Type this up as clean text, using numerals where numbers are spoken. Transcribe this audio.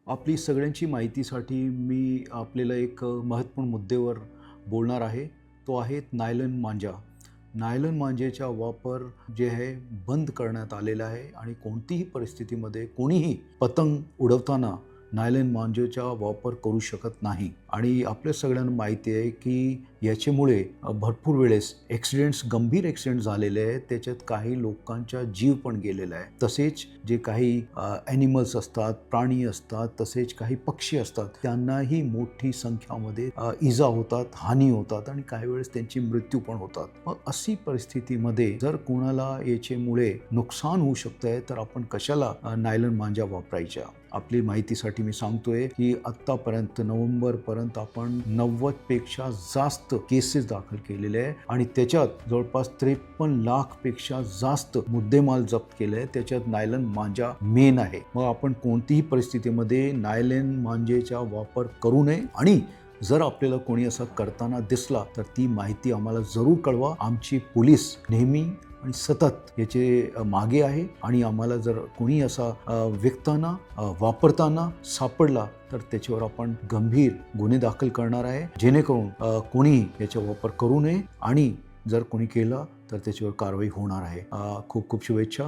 आपली सगळ्यांची माहितीसाठी मी आपल्याला एक महत्त्वपूर्ण मुद्द्यावर बोलणार आहे. तो आहे नायलॉन मांजा. नायलॉन मांजेचा वापर जे आहे बंद करण्यात आलेला आहे आणि कोणतीही परिस्थितीमध्ये कोणीही पतंग उडवताना नायलॉन मांजेचा वापर करू शकत नाही. आणि आपल्या सगळ्यांना माहिती आहे की याच्यामुळे भरपूर वेळेस गंभीर ॲक्सिडेंट झालेले आहेत. त्याच्यात काही लोकांचा जीव पण गेलेला आहे. तसेच जे काही ॲनिमल्स असतात, प्राणी असतात, तसेच काही पक्षी असतात, त्यांनाही मोठी संख्यामध्ये इजा होतात, हानी होतात आणि काही वेळेस त्यांची मृत्यू पण होतात. मग अशी परिस्थितीमध्ये जर कोणाला याच्यामुळे नुकसान होऊ शकतंय तर आपण कशाला नायलॉन मांजा वापरायच्या? आपली माहितीसाठी मी सांगतोय की आत्तापर्यंत नोव्हेंबरपर्यंत आपण 90पेक्षा जास्त केसेस दाखल केलेले आहे आणि त्याच्यात जवळपास 53 लाखपेक्षा जास्त मुद्देमाल जप्त केले आहे. त्याच्यात नायलॉन मांजा मेन आहे. मग आपण कोणतीही परिस्थितीमध्ये नायलॉन मांजेचा वापर करू नये आणि जर आपल्याला कोणी असं करताना दिसला तर ती माहिती आम्हाला जरूर कळवा. आमची पोलीस नेहमी आणि सतत याचे मागे आहे आणि आम्हाला जर कोणी असा विकताना वापरताना सापडला तर त्याच्यावर आपण गंभीर गुन्हे दाखल करणार आहे, जेणेकरून कोणी याचा वापर करू नये आणि जर कोणी केला तर त्याच्यावर कारवाई होणार आहे. खूप खूप शुभेच्छा.